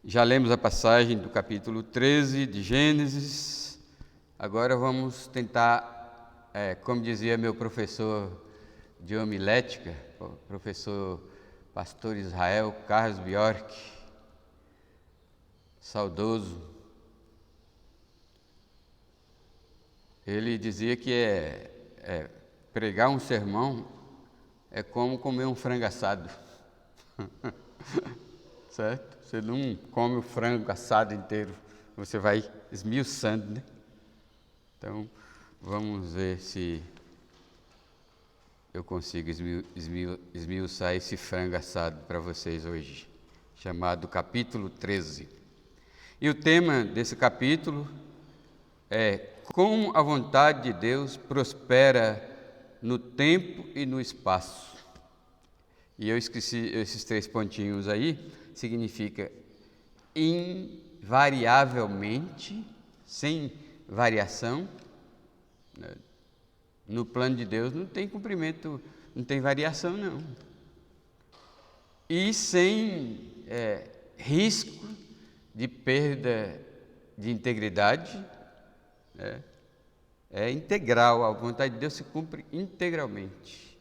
Já lemos a passagem do capítulo 13 de Gênesis. Agora vamos tentar, como dizia meu professor de homilética, o professor pastor Israel Carlos Bjork, saudoso. Ele dizia que pregar um sermão é como comer um frango assado. Certo? Você não come o frango assado inteiro, você vai esmiuçando, né? Então, vamos ver se eu consigo esmiuçar esse frango assado para vocês hoje, chamado capítulo 13. E o tema desse capítulo é como a vontade de Deus prospera no tempo e no espaço. E eu esqueci esses 3 pontinhos aí, significa invariavelmente, sem variação. No plano de Deus não tem cumprimento, não tem variação não. E sem risco de perda de integridade, é integral, a vontade de Deus se cumpre integralmente.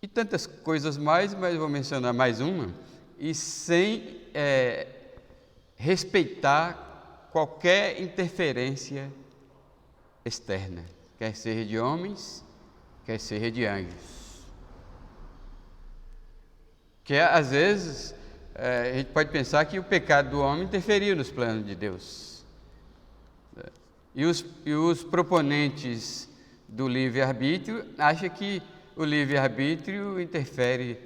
E tantas coisas mais, mas vou mencionar mais uma, e sem respeitar qualquer interferência externa, quer seja de homens, quer seja de anjos. Que às vezes a gente pode pensar que o pecado do homem interferiu nos planos de Deus. E os proponentes do livre-arbítrio acham que o livre-arbítrio interfere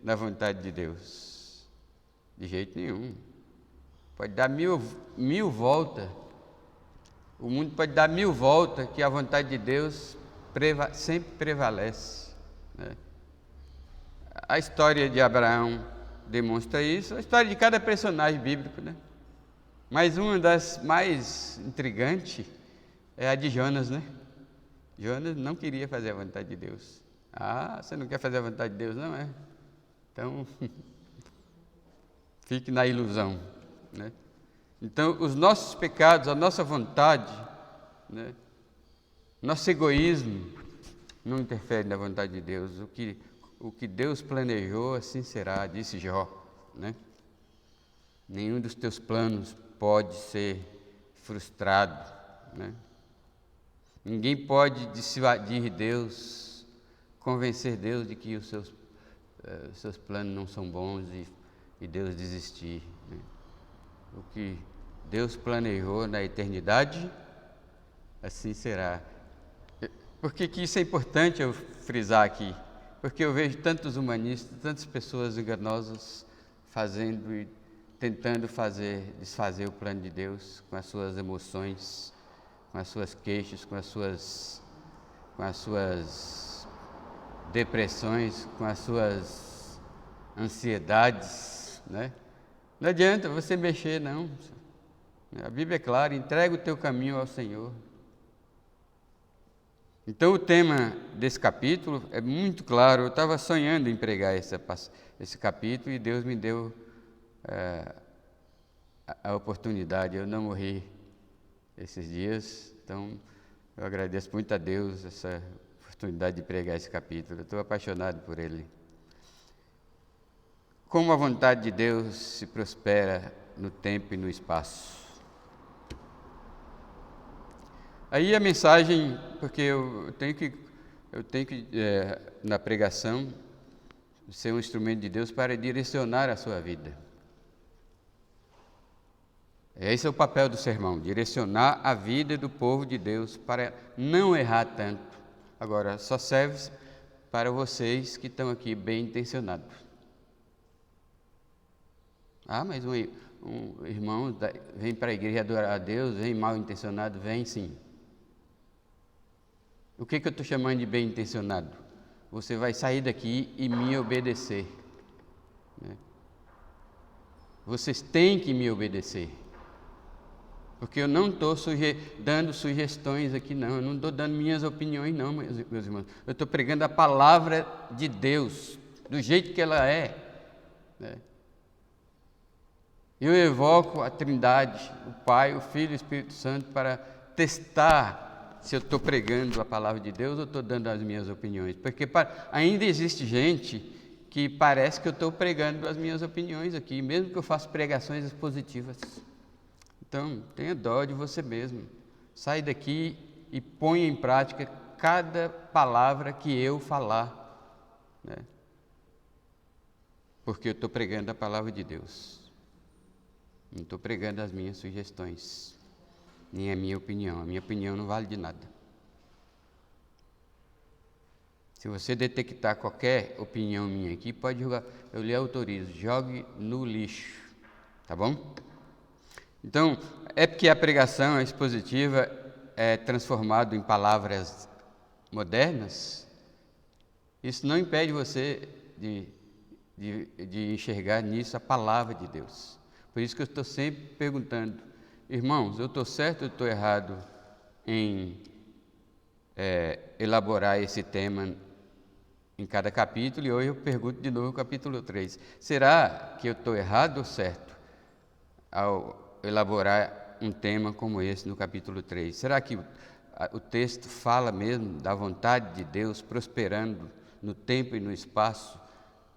na vontade de Deus. De jeito nenhum. Pode dar mil voltas. O mundo pode dar 1000 voltas, que a vontade de Deus sempre prevalece. Né? A história de Abraão demonstra isso, a história de cada personagem bíblico, né? Mas uma das mais intrigantes é a de Jonas, né? Jonas não queria fazer a vontade de Deus. Ah, você não quer fazer a vontade de Deus, não é? Então, fique na ilusão, né? Então, os nossos pecados, a nossa vontade, né? Nosso egoísmo não interfere na vontade de Deus. O que Deus planejou, assim será, disse Jó, né? Nenhum dos teus planos pode ser frustrado, né? Ninguém pode dissuadir Deus, convencer Deus de que os seus planos não são bons e Deus desistir, né? O que Deus planejou na eternidade, assim será. Por que isso é importante eu frisar aqui? Porque eu vejo tantos humanistas, tantas pessoas enganosas tentando desfazer o plano de Deus com as suas emoções, com as suas queixas, com as suas depressões, com as suas ansiedades, né? Não adianta você mexer, não. A Bíblia é clara, entrega o teu caminho ao Senhor. Então o tema desse capítulo é muito claro. Eu estava sonhando em pregar esse capítulo e Deus me deu a oportunidade. Eu não morri esses dias, então eu agradeço muito a Deus essa oportunidade de pregar esse capítulo. Eu estou apaixonado por ele. Como a vontade de Deus se prospera no tempo e no espaço. Aí a mensagem, porque eu tenho que na pregação, ser um instrumento de Deus para direcionar a sua vida. Esse é o papel do sermão, direcionar a vida do povo de Deus para não errar tanto. Agora, só serve para vocês que estão aqui bem intencionados. Ah, mas um irmão vem para a igreja adorar a Deus, vem mal intencionado, vem sim. O que eu estou chamando de bem intencionado? Você vai sair daqui e me obedecer, né? Vocês têm que me obedecer. Porque eu não estou dando sugestões aqui, não. Eu não estou dando minhas opiniões, não, meus irmãos. Eu estou pregando a palavra de Deus, do jeito que ela é, né? Eu evoco a Trindade, o Pai, o Filho e o Espírito Santo, para testar se eu estou pregando a palavra de Deus ou estou dando as minhas opiniões. Porque ainda existe gente que parece que eu estou pregando as minhas opiniões aqui, mesmo que eu faça pregações expositivas. Então, tenha dó de você mesmo. Sai daqui e põe em prática cada palavra que eu falar, né? Porque eu estou pregando a palavra de Deus. Não estou pregando as minhas sugestões, nem a minha opinião. A minha opinião não vale de nada. Se você detectar qualquer opinião minha aqui, pode jogar, eu lhe autorizo, jogue no lixo, tá bom? Então, é porque a pregação expositiva é transformada em palavras modernas, isso não impede você de enxergar nisso a palavra de Deus. Por isso que eu estou sempre perguntando, irmãos, eu estou certo ou estou errado em elaborar esse tema em cada capítulo? E hoje eu pergunto de novo o capítulo 3. Será que eu estou errado ou certo ao elaborar um tema como esse no capítulo 3? Será que o texto fala mesmo da vontade de Deus prosperando no tempo e no espaço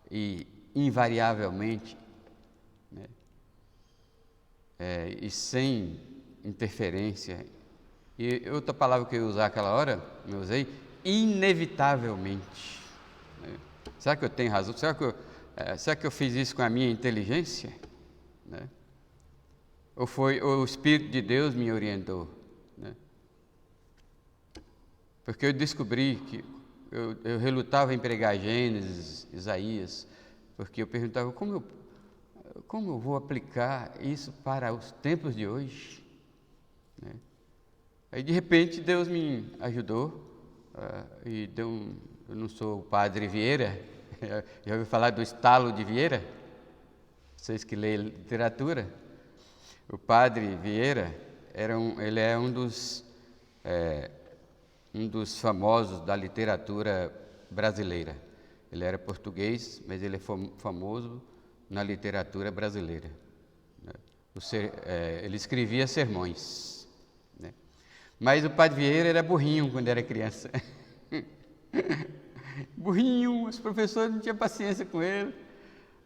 e invariavelmente, né? E sem interferência? E outra palavra que eu ia usar aquela hora, eu usei, inevitavelmente. Será que eu tenho razão? Será que eu fiz isso com a minha inteligência? Né? Ou o Espírito de Deus me orientou? Né? Porque eu descobri que eu relutava em pregar Gênesis, Isaías, porque eu perguntava como eu vou aplicar isso para os tempos de hoje? Né? Aí de repente Deus me ajudou e deu eu não sou o padre Vieira, já ouviu falar do estalo de Vieira? Vocês que leem literatura, o padre Vieira ele é um dos famosos da literatura brasileira. Ele era português, mas ele é famoso na literatura brasileira. Ele escrevia sermões, né? Mas o padre Vieira era burrinho quando era criança. Burrinho, os professores não tinham paciência com ele.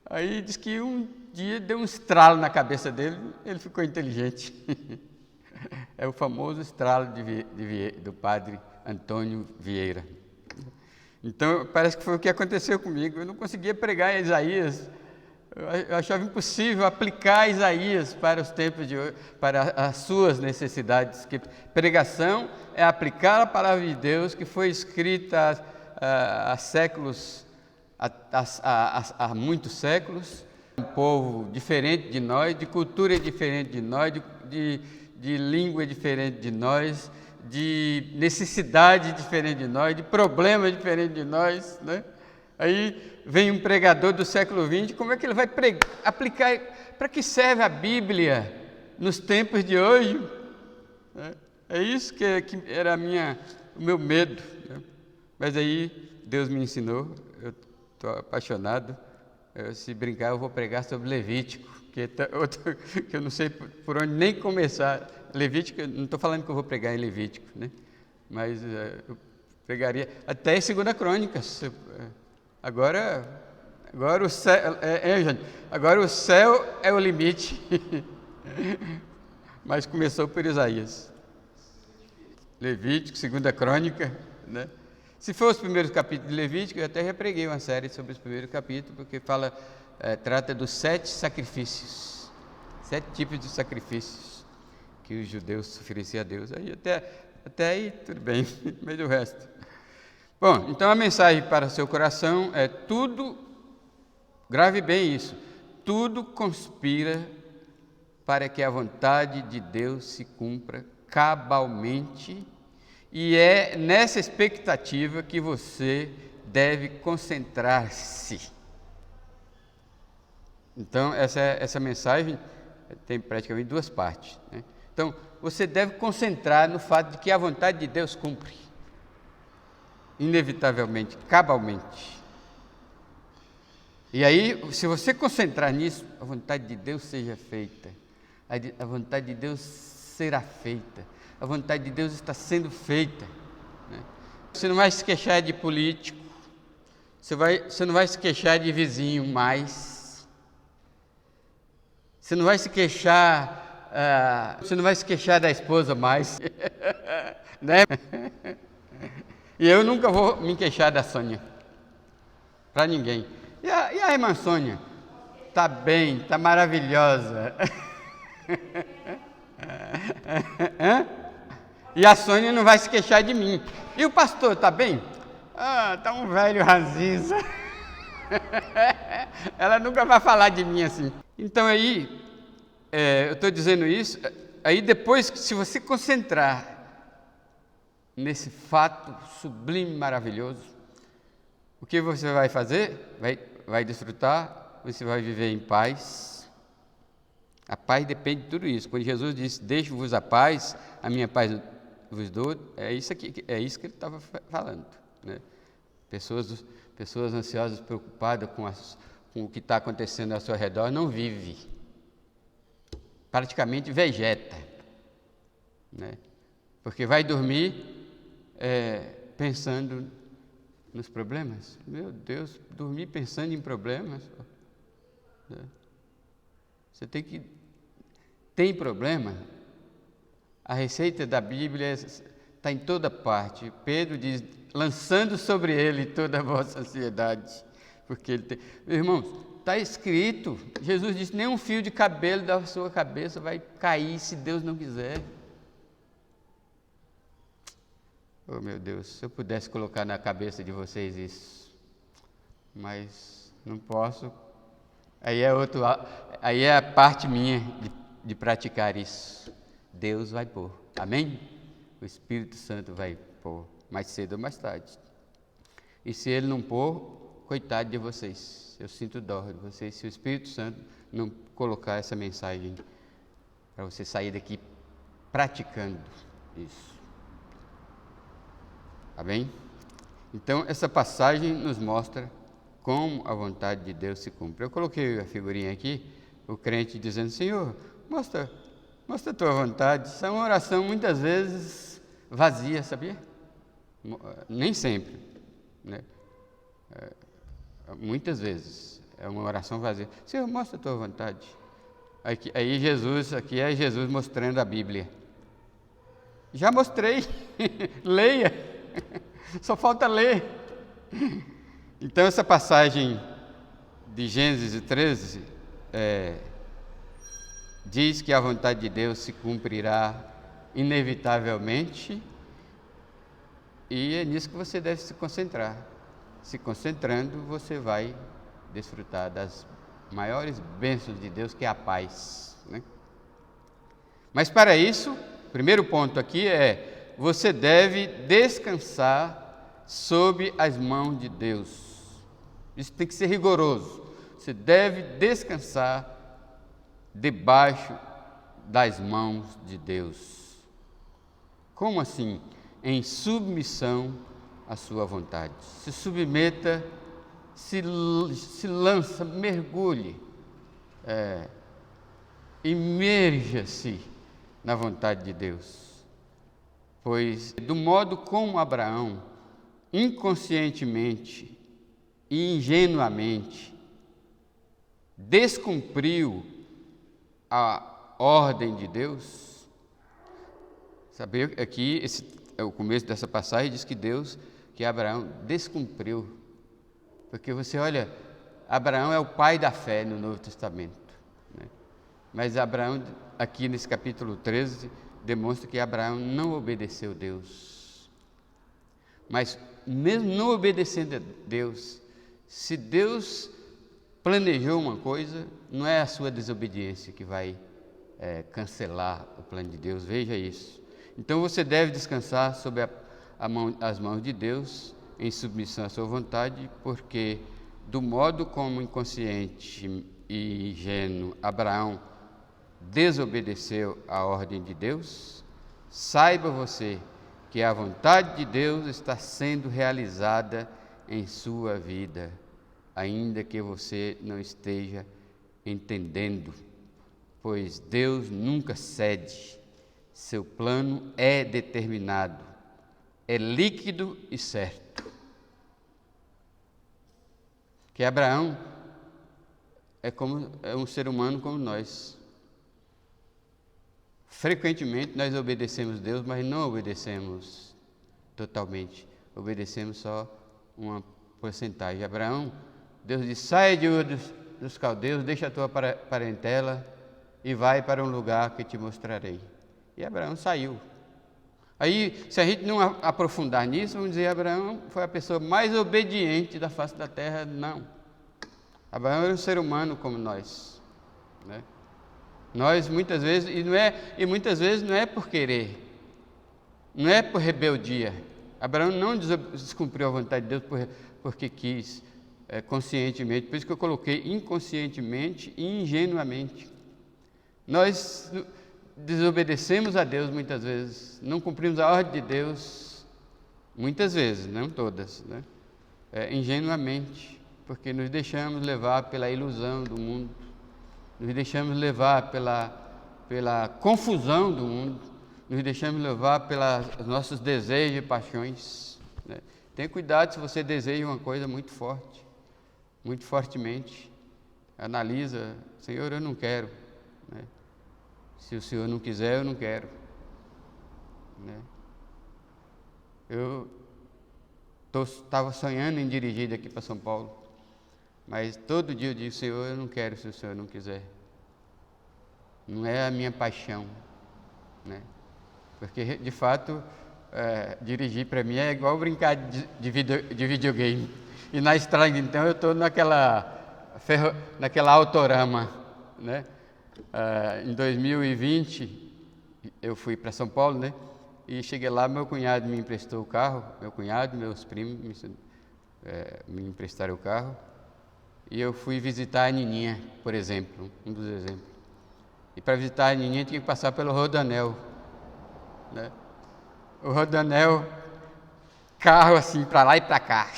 Aí diz que um dia deu um estralo na cabeça dele, ele ficou inteligente. É o famoso estralo do padre Antônio Vieira. Então, parece que foi o que aconteceu comigo. Eu não conseguia pregar em Isaías. Eu achava impossível aplicar Isaías para os tempos de hoje, para as suas necessidades. Que pregação é aplicar a palavra de Deus que foi escrita há séculos, há muitos séculos. Um povo diferente de nós, de cultura diferente de nós, de língua diferente de nós, de necessidade diferente de nós, de problema diferente de nós, né? Aí vem um pregador do século XX, como é que ele vai aplicar? Para que serve a Bíblia nos tempos de hoje? É isso que era o meu medo, né? Mas aí Deus me ensinou, eu estou apaixonado. Se brincar, eu vou pregar sobre Levítico, que eu não sei por onde nem começar. Levítico, não estou falando que eu vou pregar em Levítico, né? Mas eu pregaria até em 2 Crônicas. Agora o céu, gente, agora o céu é o limite. Mas começou por Isaías. Levítico, 2 Crônica, né? Se for os primeiros capítulos de Levítico, eu até já preguei uma série sobre os primeiros capítulos, porque trata dos 7 sacrifícios, 7 tipos de sacrifícios que os judeus ofereciam a Deus. Aí até aí tudo bem, mas o resto. Bom, então a mensagem para o seu coração é tudo, grave bem isso, tudo conspira para que a vontade de Deus se cumpra cabalmente, e é nessa expectativa que você deve concentrar-se. Então, essa mensagem tem praticamente 2 partes, né? Então, você deve concentrar no fato de que a vontade de Deus cumpre, inevitavelmente, cabalmente. E aí, se você concentrar nisso, a vontade de Deus seja feita. A vontade de Deus será feita. A vontade de Deus está sendo feita. Né? Você não vai se queixar de político. Você não vai se queixar de vizinho mais. Você não vai se queixar, você não vai se queixar da esposa mais. Né? E eu nunca vou me queixar da Sônia. Para ninguém. E a irmã Sônia? Está bem, está maravilhosa. E a Sônia não vai se queixar de mim. E o pastor, está bem? Está um velho ranzinza. Ela nunca vai falar de mim assim. Então aí, eu estou dizendo isso, aí depois, se você concentrar nesse fato sublime, maravilhoso, o que você vai fazer? Vai desfrutar, você vai viver em paz. A paz depende de tudo isso. Quando Jesus disse, deixo-vos a paz, a minha paz vos dou, é isso que ele estava falando. Né? Pessoas ansiosas, preocupadas com o que está acontecendo ao seu redor, não vive. Praticamente vegeta. Né? Porque vai dormir pensando nos problemas. Meu Deus, dormir pensando em problemas. Você tem problema? A receita da Bíblia está em toda parte. Pedro diz, lançando sobre ele toda a vossa ansiedade. Porque ele tem... Irmãos, está escrito, Jesus disse, nenhum fio de cabelo da sua cabeça vai cair se Deus não quiser. Oh, meu Deus, se eu pudesse colocar na cabeça de vocês isso, mas não posso. Aí é a parte minha de praticar isso. Deus vai pôr, amém? O Espírito Santo vai pôr, mais cedo ou mais tarde. E se Ele não pôr, coitado de vocês, eu sinto dó de vocês, se o Espírito Santo não colocar essa mensagem para você sair daqui praticando isso. Amém? Então, essa passagem nos mostra como a vontade de Deus se cumpre. Eu coloquei a figurinha aqui, o crente dizendo, Senhor, mostra a tua vontade. Isso é uma oração muitas vezes vazia, sabia? Nem sempre, né? Muitas vezes é uma oração vazia. Senhor, mostra a tua vontade. Aí Jesus, aqui é Jesus mostrando a Bíblia. Já mostrei, leia. Só falta ler. Então, essa passagem de Gênesis 13 diz que a vontade de Deus se cumprirá inevitavelmente, e é nisso que você deve se concentrar. Se concentrando, você vai desfrutar das maiores bênçãos de Deus, que é a paz. Né? Mas para isso, o primeiro ponto aqui você deve descansar sob as mãos de Deus. Isso tem que ser rigoroso. Você deve descansar debaixo das mãos de Deus. Como assim? Em submissão à sua vontade. Se submeta, se lança, mergulhe, imerja-se na vontade de Deus. Pois, do modo como Abraão, inconscientemente e ingenuamente, descumpriu a ordem de Deus, saber aqui, o começo dessa passagem diz que Abraão descumpriu, porque você olha, Abraão é o pai da fé no Novo Testamento, né? Mas Abraão, aqui nesse capítulo 13, demonstra que Abraão não obedeceu a Deus. Mas mesmo não obedecendo a Deus, se Deus planejou uma coisa, não é a sua desobediência que vai cancelar o plano de Deus, veja isso. Então você deve descansar sob as mãos de Deus, em submissão à sua vontade, porque do modo como inconsciente e ingênuo Abraão desobedeceu à ordem de Deus, saiba você que a vontade de Deus está sendo realizada em sua vida ainda que você não esteja entendendo, pois Deus nunca cede. Seu plano é determinado, é líquido e certo. Que Abraão é um ser humano como nós. Frequentemente nós obedecemos a Deus, mas não obedecemos totalmente. Obedecemos só uma porcentagem. Abraão, Deus disse: sai de Ur dos caldeus, deixa a tua parentela e vai para um lugar que te mostrarei. E Abraão saiu. Aí, se a gente não aprofundar nisso, vamos dizer, Abraão foi a pessoa mais obediente da face da terra. Não. Abraão era um ser humano como nós, né? Nós muitas vezes, muitas vezes não é por querer, não é por rebeldia. Abraão não descumpriu a vontade de Deus porque quis, conscientemente. Por isso que eu coloquei inconscientemente e ingenuamente. Nós desobedecemos a Deus muitas vezes, não cumprimos a ordem de Deus muitas vezes, não todas, né? Ingenuamente, porque nos deixamos levar pela ilusão do mundo, nos deixamos levar pela confusão do mundo, nos deixamos levar pelos nossos desejos e paixões, né? Tenha cuidado se você deseja uma coisa muito forte, muito fortemente. Analisa: Senhor, eu não quero, né? Se o Senhor não quiser, eu não quero, né? Eu estava sonhando em dirigir daqui para São Paulo, mas todo dia eu digo: Senhor, eu não quero se o Senhor não quiser. Não é a minha paixão, né? Porque, de fato, dirigir para mim é igual brincar de videogame. E na estrada, então, eu estou naquela autorama, né? Em 2020, eu fui para São Paulo, né? E cheguei lá, meu cunhado me emprestou o carro, meus primos me emprestaram o carro, e eu fui visitar a Nininha, por exemplo, um dos exemplos. E para visitar a Nininha tinha que passar pelo Rodoanel, né? O Rodoanel, carro assim, para lá e para cá.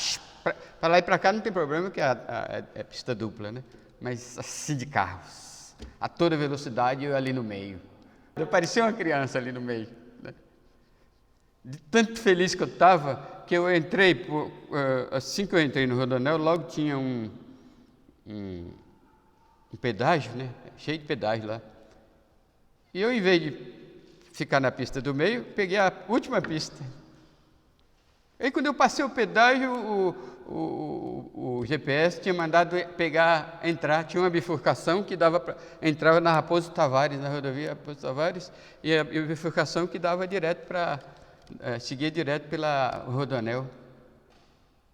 Para lá e para cá não tem problema, porque é pista dupla, né? Mas assim de carros, a toda velocidade, eu ali no meio. Eu parecia uma criança ali no meio, né? De tanto feliz que eu estava, que eu entrei, assim que eu entrei no Rodoanel, logo tinha um pedágio, né? Cheio de pedágio lá. E eu, em vez de ficar na pista do meio, peguei a última pista. Aí, quando eu passei o pedágio, o GPS tinha mandado entrar, tinha uma bifurcação que entrava na Raposo Tavares, na rodovia Raposo Tavares, e a bifurcação que dava direto seguia direto pela Rodoanel.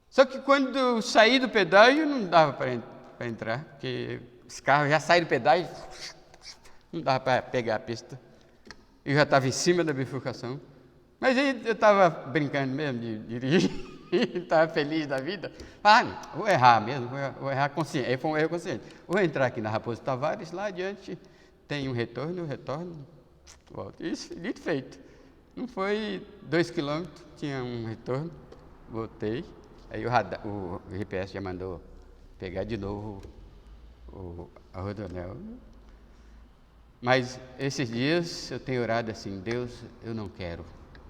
Só que quando eu saí do pedágio, não dava para entrar, porque os carros já saíram do pedágio, não dava para pegar a pista. Eu já estava em cima da bifurcação. Mas aí eu estava brincando mesmo de dirigir, estava feliz da vida. Não, vou errar mesmo, vou errar consciente. Aí foi um erro consciente. Vou entrar aqui na Raposo Tavares, lá adiante tem um retorno, eu retorno, volto. Isso, dito feito. Não foi 2 quilômetros, tinha um retorno, voltei. Aí o GPS já mandou pegar de novo a Rodoanel. Mas esses dias eu tenho orado assim: Deus, eu não quero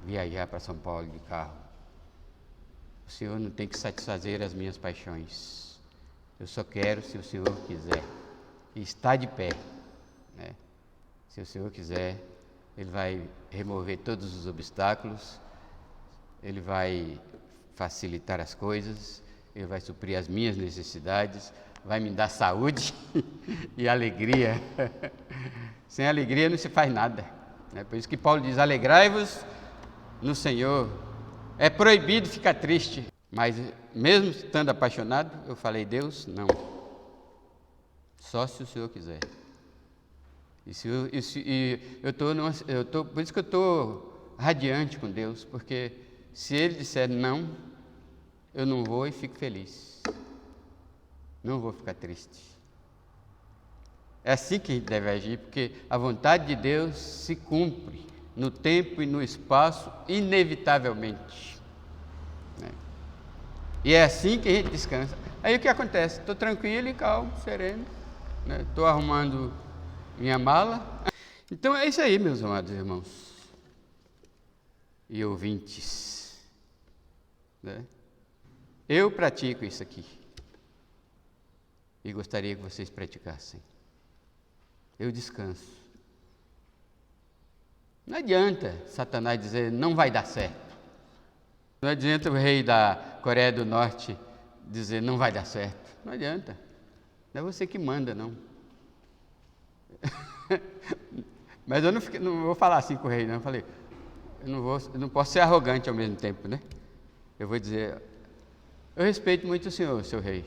viajar para São Paulo de carro. O Senhor não tem que satisfazer as minhas paixões. Eu só quero se o Senhor quiser. E está de pé, né? Se o Senhor quiser, Ele vai remover todos os obstáculos, Ele vai facilitar as coisas, Ele vai suprir as minhas necessidades, vai me dar saúde e alegria. Sem alegria não se faz nada, né? Por isso que Paulo diz: alegrai-vos no Senhor. É proibido ficar triste, mas mesmo estando apaixonado, eu falei: Deus, não. Só se o Senhor quiser. Por isso que eu estou radiante com Deus, porque se Ele disser não, eu não vou e fico feliz. Não vou ficar triste. É assim que a gente deve agir, porque a vontade de Deus se cumpre no tempo e no espaço, inevitavelmente, né? E é assim que a gente descansa. Aí o que acontece? Estou tranquilo e calmo, sereno, estou arrumando minha mala. Então é isso aí, meus amados irmãos e ouvintes. Eu pratico isso aqui e gostaria que vocês praticassem. Eu descanso. Não adianta Satanás dizer não vai dar certo. Não adianta o rei da Coreia do Norte dizer não vai dar certo. Não adianta. Não é você que manda, não. Mas eu não vou falar assim com o rei, não. Eu falei, eu não posso ser arrogante ao mesmo tempo, né? Eu vou dizer, eu respeito muito o senhor, seu rei,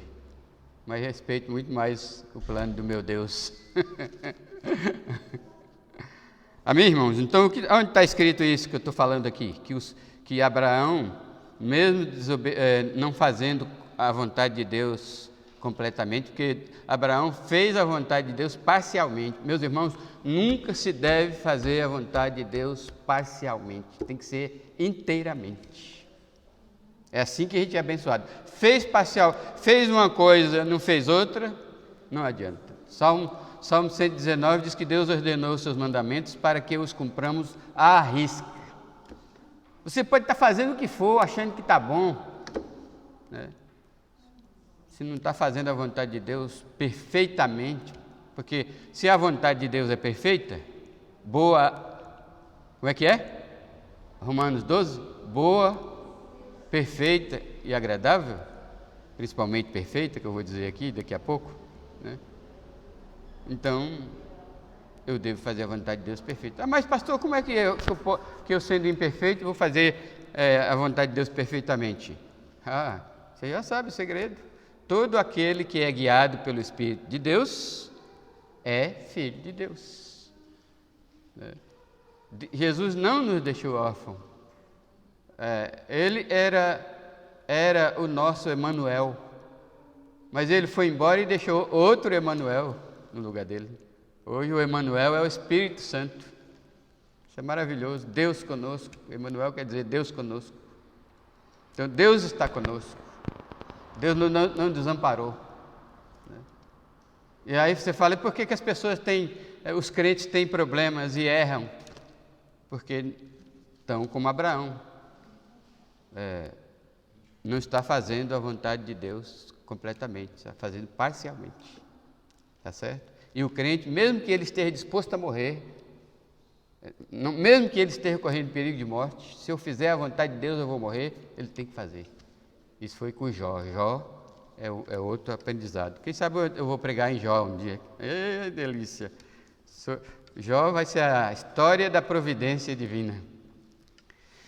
mas respeito muito mais o plano do meu Deus. Amém, irmãos? Então, onde está escrito isso que eu estou falando aqui? Que Abraão, mesmo não fazendo a vontade de Deus completamente, porque Abraão fez a vontade de Deus parcialmente. Meus irmãos, nunca se deve fazer a vontade de Deus parcialmente, tem que ser inteiramente. É assim que a gente é abençoado. Fez parcial, fez uma coisa, não fez outra, não adianta. Salmo 119 diz que Deus ordenou os seus mandamentos para que os cumpramos à risca. Você pode estar fazendo o que for, achando que está bom, né? Se não está fazendo a vontade de Deus perfeitamente, porque se a vontade de Deus é perfeita, boa, como é que é? Romanos 12, boa, perfeita e agradável, principalmente perfeita, que eu vou dizer aqui daqui a pouco, né? Então, eu devo fazer a vontade de Deus perfeita. Mas pastor, como é que eu sendo imperfeito, vou fazer a vontade de Deus perfeitamente? Você já sabe o segredo. Todo aquele que é guiado pelo Espírito de Deus é filho de Deus. Jesus não nos deixou órfãos. Ele era o nosso Emanuel, mas ele foi embora e deixou outro Emanuel no lugar dele. Hoje o Emanuel é o Espírito Santo. Isso é maravilhoso. Deus conosco. Emanuel quer dizer Deus conosco. Então Deus está conosco. Deus não desamparou. E aí você fala, por que as pessoas os crentes têm problemas e erram? Porque estão como Abraão. Não está fazendo a vontade de Deus completamente, está fazendo parcialmente. Tá certo? E o crente, mesmo que ele esteja disposto a morrer, mesmo que ele esteja correndo perigo de morte, se eu fizer a vontade de Deus eu vou morrer, ele tem que fazer. Isso foi com Jó. Jó é outro aprendizado. Quem sabe eu vou pregar em Jó um dia. Delícia! Jó vai ser a história da providência divina.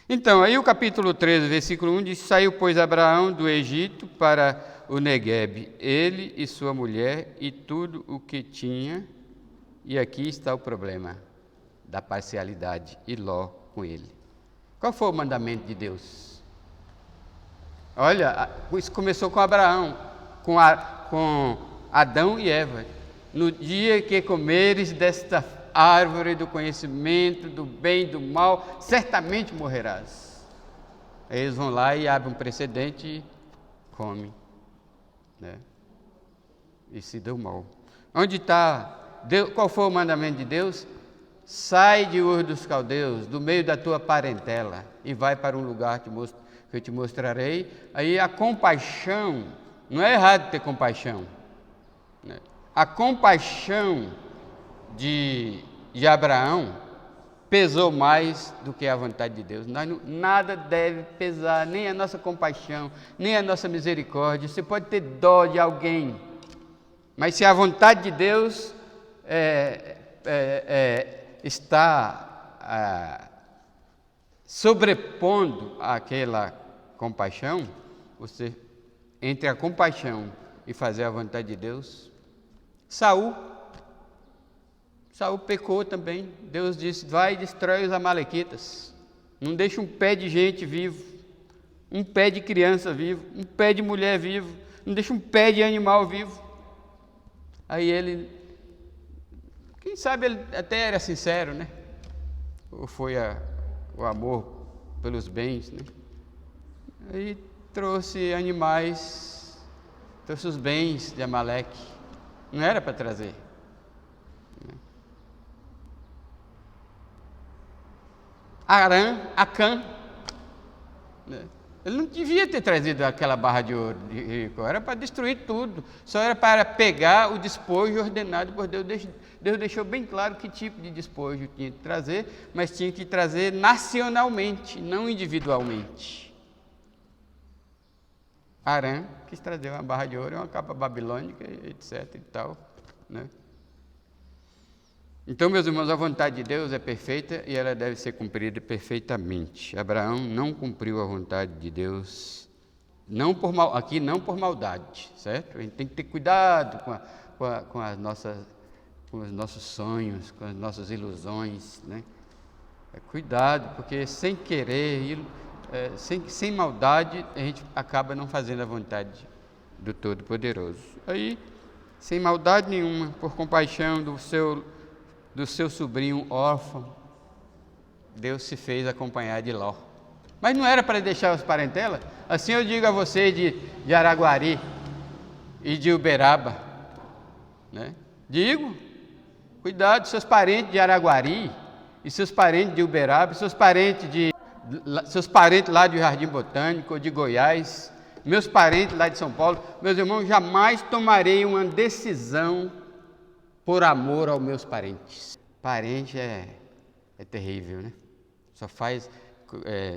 Então, aí o capítulo 13, versículo 1 diz: saiu, pois, Abraão do Egito para o Neguebe, ele e sua mulher e tudo o que tinha. E aqui está o problema da parcialidade, e Ló com ele. Qual foi o mandamento de Deus? Olha, isso começou com Abraão, com Adão e Eva. No dia que comeres desta árvore do conhecimento do bem e do mal, certamente morrerás. Aí eles vão lá e abrem um precedente e comem, né? E se deu mal. Onde está? Qual foi o mandamento de Deus? Sai de Ur dos Caldeus, do meio da tua parentela, e vai para um lugar que eu te mostrarei. Aí a compaixão, não é errado ter compaixão, né? A compaixão de Abraão pesou mais do que a vontade de Deus. Nada deve pesar, nem a nossa compaixão, nem a nossa misericórdia. Você pode ter dó de alguém, mas se a vontade de Deus está sobrepondo aquela compaixão, você, entre a compaixão e fazer a vontade de Deus. Saul pecou também. Deus disse: vai e destrói os amalequitas, não deixa um pé de gente vivo, um pé de criança vivo, um pé de mulher vivo, não deixa um pé de animal vivo. Aí ele, quem sabe ele até era sincero, né? Ou foi o amor pelos bens, né? Aí trouxe animais, trouxe os bens de Amaleque. Não era para trazer. Acã, né? Ele não devia ter trazido aquela barra de ouro de Jericó, era para destruir tudo, só era para pegar o despojo ordenado por Deus. Deus deixou bem claro que tipo de despojo tinha que trazer, mas tinha que trazer nacionalmente, não individualmente. Arã quis trazer uma barra de ouro, uma capa babilônica, etc. e tal, né? Então, meus irmãos, a vontade de Deus é perfeita e ela deve ser cumprida perfeitamente. Abraão não cumpriu a vontade de Deus, não por maldade, certo? A gente tem que ter cuidado com os nossos sonhos, com as nossas ilusões, né? Cuidado, porque sem querer, sem maldade, a gente acaba não fazendo a vontade do Todo-Poderoso. Aí, sem maldade nenhuma, por compaixão do seu sobrinho órfão, Deus se fez acompanhar de Ló. Mas não era para deixar os parentelas? Assim eu digo a você de Araguari e de Uberaba, né? Digo, cuidado, seus parentes de Araguari e seus parentes de Uberaba, seus parentes lá do Jardim Botânico ou de Goiás, meus parentes lá de São Paulo, meus irmãos, jamais tomarei uma decisão por amor aos meus parentes. Parente é terrível, né? Só faz,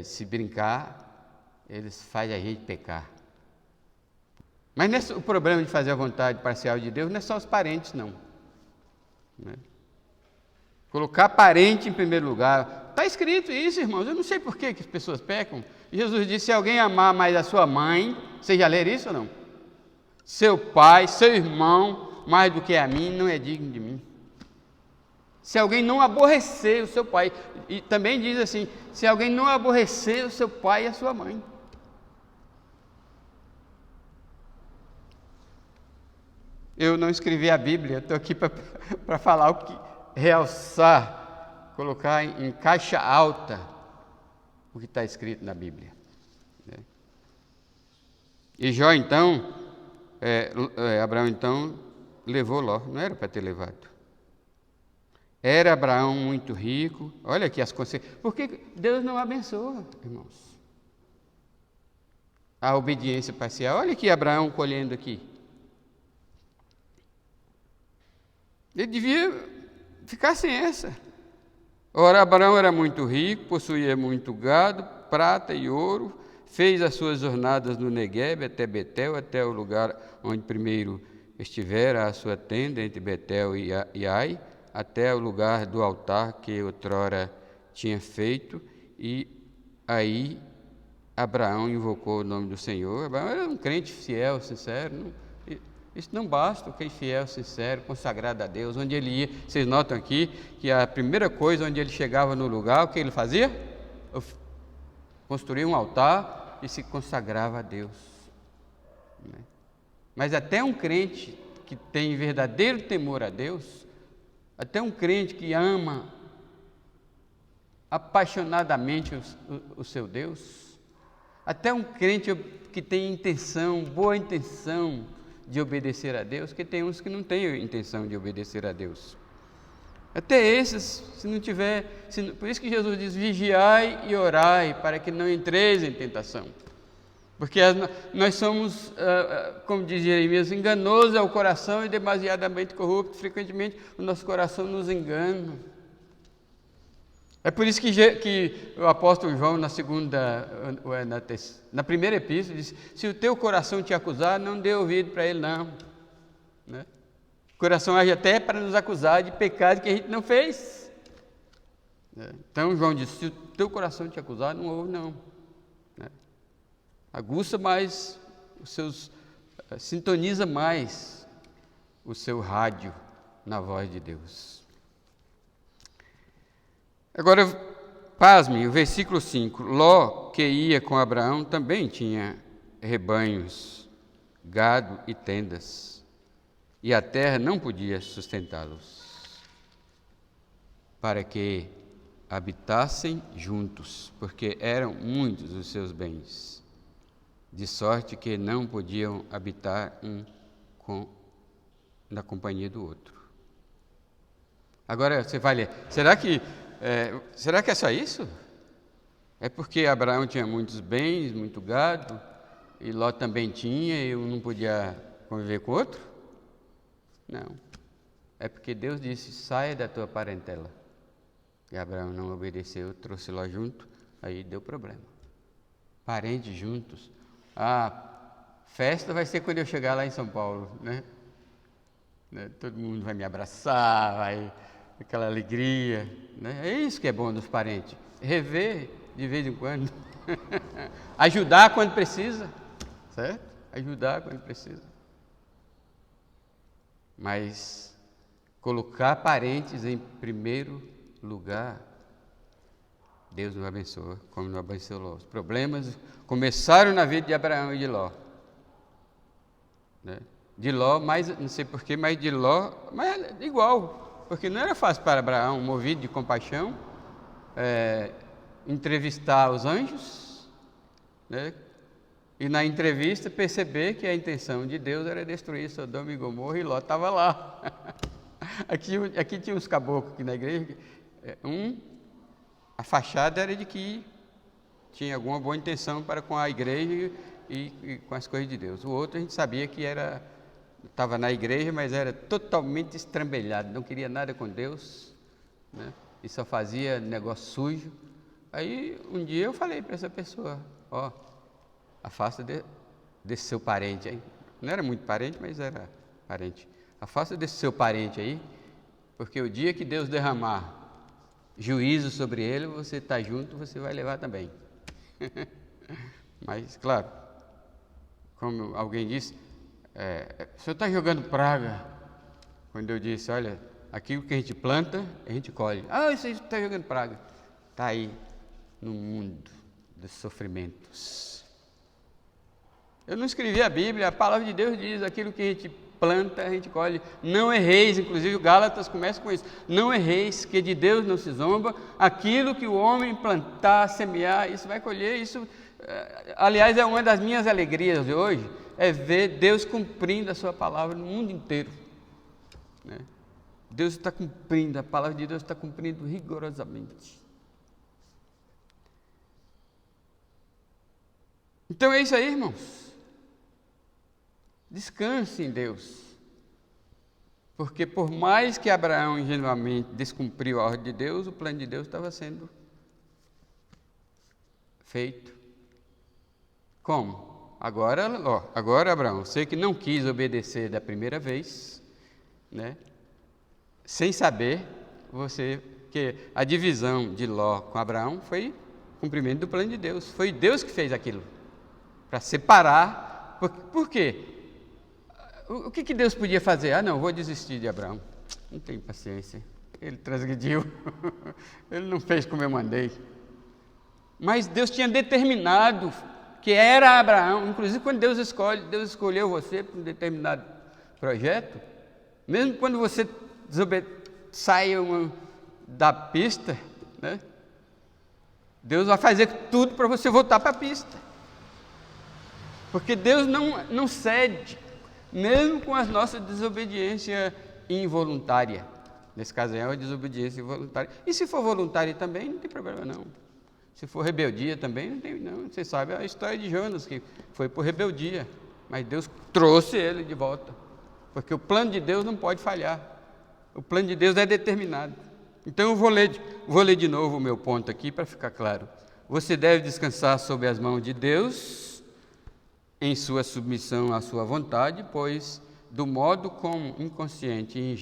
se brincar, eles fazem a gente pecar. Mas o problema de fazer a vontade parcial de Deus não é só os parentes, não. Né? Colocar parente em primeiro lugar. Está escrito isso, irmãos. Eu não sei por que as pessoas pecam. Jesus disse, se alguém amar mais a sua mãe, vocês já leram isso ou não? Seu pai, seu irmão, mais do que a mim, não é digno de mim. Se alguém não aborrecer o seu pai, e também diz assim, se alguém não aborrecer o seu pai e a sua mãe. Eu não escrevi a Bíblia, estou aqui para falar o que, realçar, colocar em caixa alta o que está escrito na Bíblia. Né? E Jó então, Abraão então, levou Ló, não era para ter levado. Era Abraão muito rico, olha aqui as consequências. Por que Deus não abençoa, irmãos? A obediência parcial. Olha aqui Abraão colhendo aqui. Ele devia ficar sem essa. Ora, Abraão era muito rico, possuía muito gado, prata e ouro, fez as suas jornadas no Neguebe até Betel, até o lugar onde primeiro estivera a sua tenda entre Betel e Ai, até o lugar do altar que outrora tinha feito, e aí Abraão invocou o nome do Senhor. Abraão era um crente fiel, sincero. Isso não basta, o crente fiel, sincero, consagrado a Deus, onde ele ia. Vocês notam aqui que a primeira coisa, onde ele chegava no lugar, o que ele fazia? Construía um altar e se consagrava a Deus. Mas até um crente que tem verdadeiro temor a Deus, até um crente que ama apaixonadamente o seu Deus, até um crente que tem intenção, boa intenção de obedecer a Deus, que tem uns que não têm intenção de obedecer a Deus. Até esses, se não tiver, por isso que Jesus diz, vigiai e orai, para que não entreis em tentação. Porque nós somos, como diz Jeremias, enganoso é o coração e demasiadamente corrupto. Frequentemente o nosso coração nos engana. É por isso que o apóstolo João, na primeira epístola, diz, se o teu coração te acusar, não dê ouvido para ele, não. Né? O coração age até para nos acusar de pecado que a gente não fez. Então João diz, se o teu coração te acusar, não ouve, não. Aguça mais sintoniza mais o seu rádio na voz de Deus. Agora, pasmem, o versículo 5. Ló, que ia com Abraão, também tinha rebanhos, gado e tendas, e a terra não podia sustentá-los, para que habitassem juntos, porque eram muitos os seus bens. de sorte que não podiam habitar na companhia do outro. Agora você vai ler, será que é só isso? É porque Abraão tinha muitos bens, muito gado, e Ló também tinha, e um não podia conviver com o outro? Não. É porque Deus disse, saia da tua parentela. E Abraão não obedeceu, trouxe Ló junto, aí deu problema. Parentes juntos. Festa vai ser quando eu chegar lá em São Paulo, né? Todo mundo vai me abraçar, vai aquela alegria, né? É isso que é bom dos parentes. Rever de vez em quando. Ajudar quando precisa, certo? Ajudar quando precisa. Mas colocar parentes em primeiro lugar, Deus nos abençoa, como nos abençoou Ló. Os problemas começaram na vida de Abraão e de Ló. Né? De Ló, mas não sei porquê, mas de Ló, mas igual, porque não era fácil para Abraão, movido de compaixão, entrevistar os anjos, né? E na entrevista perceber que a intenção de Deus era destruir Sodoma e Gomorra e Ló estava lá. Aqui tinha uns caboclos aqui na igreja, a fachada era de que tinha alguma boa intenção para com a igreja e com as coisas de Deus. O outro a gente sabia que estava na igreja, mas era totalmente estrambelhado, não queria nada com Deus, né? E só fazia negócio sujo. Aí um dia eu falei para essa pessoa, afasta desse seu parente aí. Não era muito parente, mas era parente. Afasta desse seu parente aí, porque o dia que Deus derramar juízo sobre ele, você está junto, você vai levar também. Mas, claro, como alguém disse, o senhor está jogando praga. Quando eu disse, olha, aquilo que a gente planta, a gente colhe. Isso aí está jogando praga. Está aí no mundo dos sofrimentos. Eu não escrevi a Bíblia, a palavra de Deus diz, aquilo que a gente planta, a gente colhe. Não erreis, inclusive o Gálatas começa com isso. Não erreis, que de Deus não se zomba. Aquilo que o homem plantar, semear, isso vai colher. Isso, aliás, é uma das minhas alegrias de hoje, é ver Deus cumprindo a sua palavra no mundo inteiro. Né? Deus está cumprindo, a palavra de Deus está cumprindo rigorosamente. Então é isso aí, irmãos. Descanse em Deus, porque por mais que Abraão ingenuamente descumpriu a ordem de Deus, o plano de Deus estava sendo feito. Como? Agora Abraão, você que não quis obedecer da primeira vez, né? Sem saber, que a divisão de Ló com Abraão foi cumprimento do plano de Deus, foi Deus que fez aquilo, para separar. Por quê? O que Deus podia fazer? Não, vou desistir de Abraão. Não tenho paciência. Ele transgrediu. Ele não fez como eu mandei. Mas Deus tinha determinado que era Abraão. Inclusive, quando Deus escolheu você para um determinado projeto, mesmo quando você sai da pista, né? Deus vai fazer tudo para você voltar para a pista. Porque Deus não cede, mesmo com as nossas desobediência involuntária. Nesse caso é uma desobediência involuntária. E se for voluntária também, não tem problema não. Se for rebeldia também, não tem não. Você sabe a história de Jonas, que foi por rebeldia, mas Deus trouxe ele de volta. Porque o plano de Deus não pode falhar. O plano de Deus é determinado. Então eu vou ler de novo o meu ponto aqui para ficar claro. Você deve descansar sob as mãos de Deus, em sua submissão à sua vontade, pois do modo como inconsciente e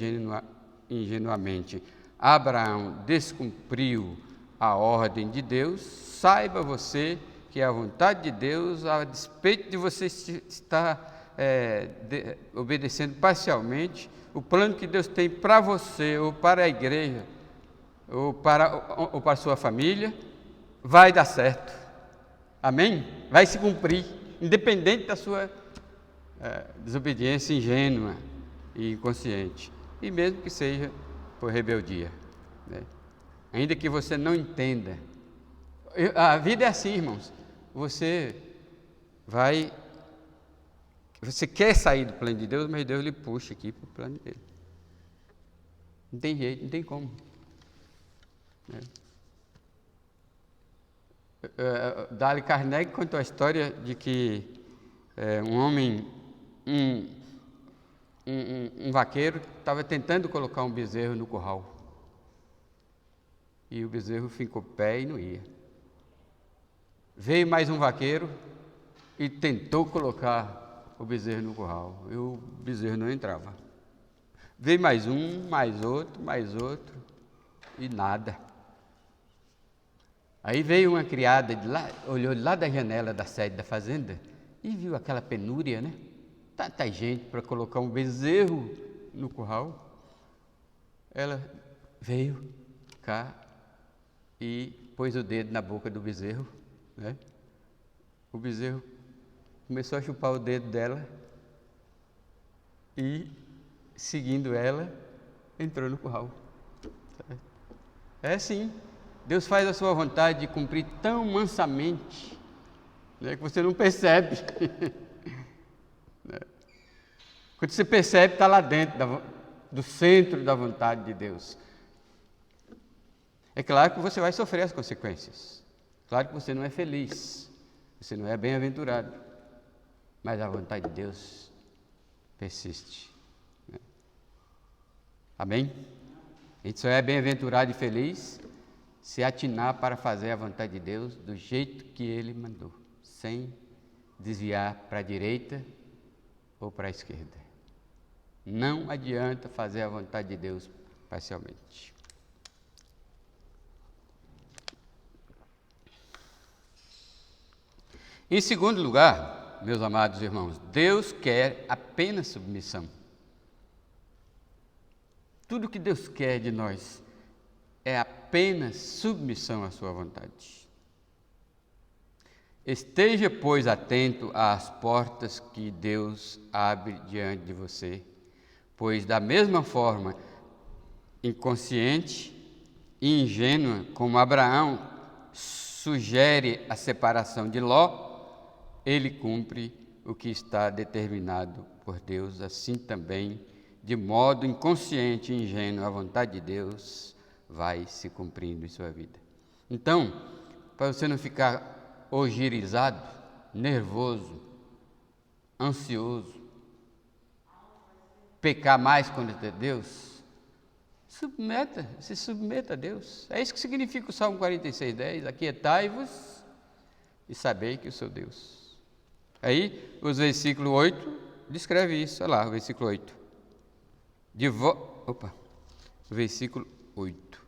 ingenuamente Abraão descumpriu a ordem de Deus, saiba você que a vontade de Deus, a despeito de você estar obedecendo parcialmente, o plano que Deus tem para você, ou para a igreja, ou para a sua família, vai dar certo. Amém? Vai se cumprir, independente da sua desobediência ingênua e inconsciente, e mesmo que seja por rebeldia, né? Ainda que você não entenda. A vida é assim, irmãos. Você Você quer sair do plano de Deus, mas Deus lhe puxa aqui para o plano dele. Não tem jeito, não tem como. Dale Carnegie contou a história de que um homem, um vaqueiro, estava tentando colocar um bezerro no curral. E o bezerro ficou pé e não ia. Veio mais um vaqueiro e tentou colocar o bezerro no curral. E o bezerro não entrava. Veio mais um, mais outro, e nada. Aí veio uma criada de lá, olhou lá da janela da sede da fazenda e viu aquela penúria, né? Tanta gente para colocar um bezerro no curral. Ela veio cá e pôs o dedo na boca do bezerro, né? O bezerro começou a chupar o dedo dela e, seguindo ela, entrou no curral. É assim, Deus faz a sua vontade de cumprir tão mansamente, né, que você não percebe. Quando você percebe, está lá dentro do centro da vontade de Deus. É claro que você vai sofrer as consequências. Claro que você não é feliz, você não é bem-aventurado, mas a vontade de Deus persiste. Amém? A gente só é bem-aventurado e feliz se atinar para fazer a vontade de Deus do jeito que Ele mandou, sem desviar para a direita ou para a esquerda. Não adianta fazer a vontade de Deus parcialmente. Em segundo lugar, meus amados irmãos, Deus quer apenas submissão. Tudo que Deus quer de nós é apenas submissão à sua vontade. Esteja, pois, atento às portas que Deus abre diante de você, pois da mesma forma inconsciente e ingênua como Abraão sugere a separação de Ló, ele cumpre o que está determinado por Deus, assim também, de modo inconsciente e ingênuo, a vontade de Deus vai se cumprindo em sua vida. Então, para você não ficar ogirizado, nervoso, ansioso, pecar mais contra Deus, se submeta a Deus. É isso que significa o Salmo 46:10, aquietai-vos e sabei que eu sou Deus. Aí, o versículo 8 descreve isso, olha lá, o versículo 8. Versículo 8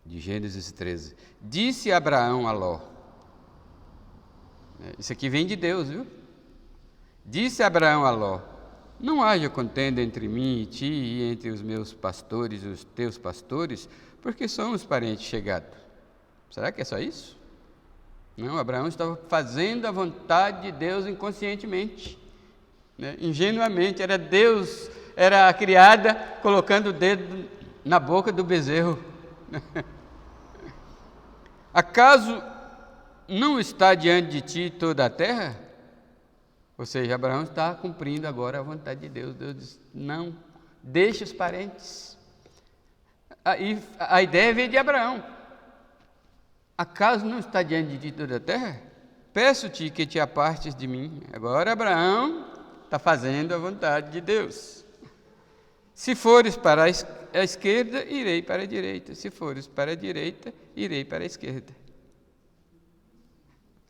de Gênesis 13. Disse Abraão a Ló, isso aqui vem de Deus, viu? Disse Abraão a Ló, não haja contenda entre mim e ti, e entre os meus pastores e os teus pastores, porque somos parentes chegados. Será que é só isso? Não, Abraão estava fazendo a vontade de Deus inconscientemente, né? Ingenuamente, era Deus, era a criada colocando o dedo na boca do bezerro. Acaso não está diante de ti toda a terra? Ou seja, Abraão está cumprindo agora a vontade de Deus. Deus diz, não, deixa os parentes. A ideia veio de Abraão. Acaso não está diante de ti toda a terra? Peço-te que te apartes de mim. Agora Abraão está fazendo a vontade de Deus. Se fores para a esquerda, irei para a direita. Se fores para a direita, irei para a esquerda.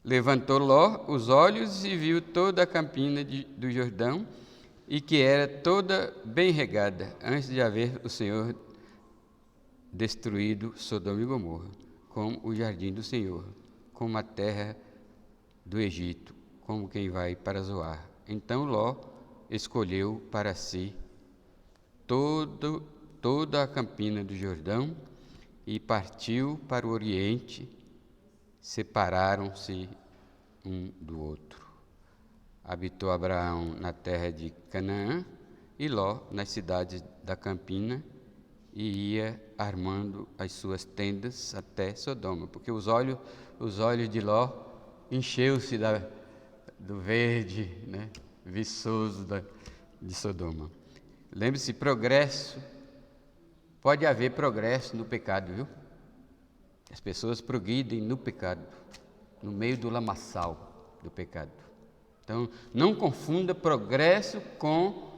Levantou Ló os olhos e viu toda a campina do Jordão, e que era toda bem regada, antes de haver o Senhor destruído Sodoma e Gomorra, como o jardim do Senhor, como a terra do Egito, como quem vai para Zoar. Então Ló escolheu para si toda a campina do Jordão e partiu para o oriente. Separaram-se um do outro. Habitou Abraão na terra de Canaã e Ló nas cidades da campina, e ia armando as suas tendas até Sodoma, porque os olhos de Ló encheu-se do verde, né, viçoso de Sodoma. Lembre-se, pode haver progresso no pecado, viu? As pessoas progridem no pecado, no meio do lamaçal do pecado. Então, não confunda progresso com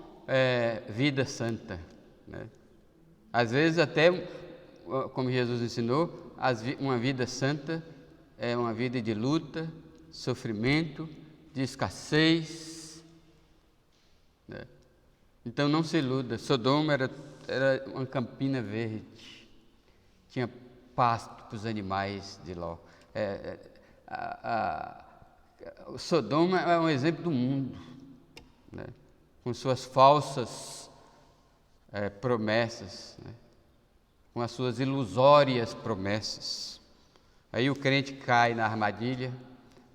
vida santa, né? Às vezes até, como Jesus ensinou, uma vida santa é uma vida de luta, sofrimento, de escassez, né? Então não se iluda, Sodoma era uma campina verde, tinha pasto para os animais de Ló. Sodoma é um exemplo do mundo, né? Com suas falsas promessas, né? Com as suas ilusórias promessas. Aí o crente cai na armadilha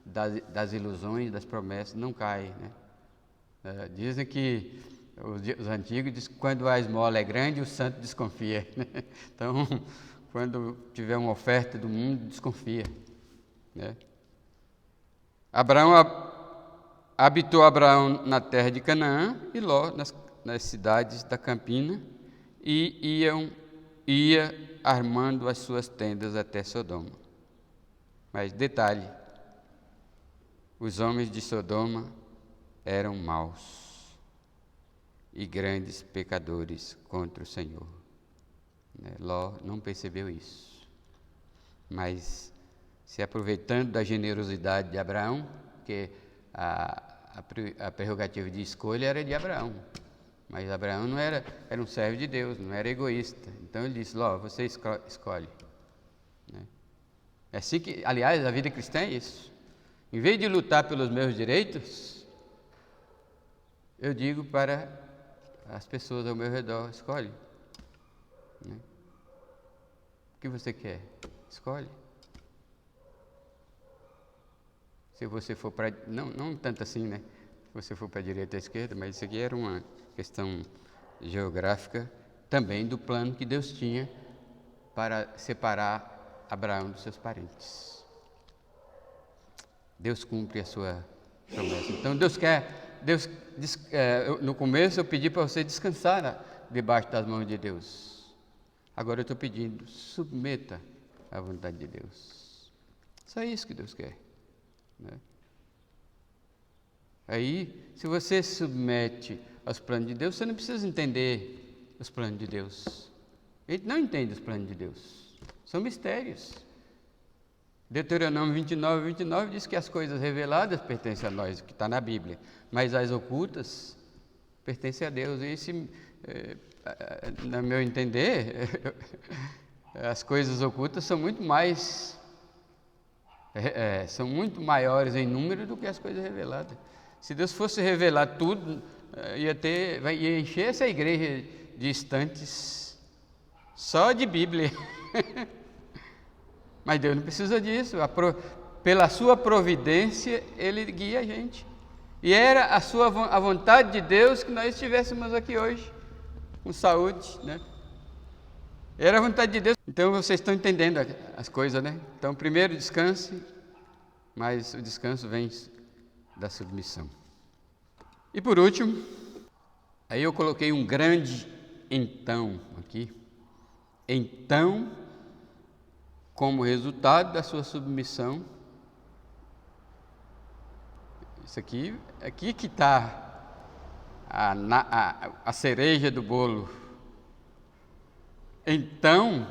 das ilusões, das promessas, não cai, né? Dizem que os antigos dizem que quando a esmola é grande, o santo desconfia, né? Então, quando tiver uma oferta do mundo, desconfia, né? Habitou Abraão na terra de Canaã e Ló nas cidades da campina, e ia armando as suas tendas até Sodoma. Mas detalhe, os homens de Sodoma eram maus e grandes pecadores contra o Senhor. Ló não percebeu isso, mas se aproveitando da generosidade de Abraão, porque a prerrogativa de escolha era de Abraão, mas Abraão não era um servo de Deus, não era egoísta. Então ele disse: Ló, você escolhe, né? É assim que, aliás, a vida cristã é isso. Em vez de lutar pelos meus direitos, eu digo para as pessoas ao meu redor: escolhe, né? O que você quer? Escolhe. Se você for para... Não tanto assim, né? Se você for para a direita ou à esquerda, mas isso aqui era uma questão geográfica também do plano que Deus tinha para separar Abraão dos seus parentes. Deus cumpre a sua promessa. Então no começo eu pedi para você descansar debaixo das mãos de Deus. Agora eu estou pedindo, submeta à vontade de Deus. Só isso que Deus quer, né? Aí, se você se submete aos planos de Deus, você não precisa entender os planos de Deus. Ele não entende os planos de Deus, são mistérios. Deuteronômio 29 diz que as coisas reveladas pertencem a nós, que está na Bíblia, mas as ocultas pertencem a Deus. E no meu entender, as coisas ocultas são muito maiores em número do que as coisas reveladas. Se Deus fosse revelar tudo, ia encher essa igreja de estantes só de Bíblia. Mas Deus não precisa disso. Pela sua providência, Ele guia a gente. E era a vontade de Deus que nós estivéssemos aqui hoje, com saúde, né? Era a vontade de Deus. Então vocês estão entendendo as coisas, né? Então primeiro descanse, mas o descanso vem da submissão. E por último, aí eu coloquei um grande então aqui. Então, como resultado da sua submissão, isso aqui que está a cereja do bolo. Então,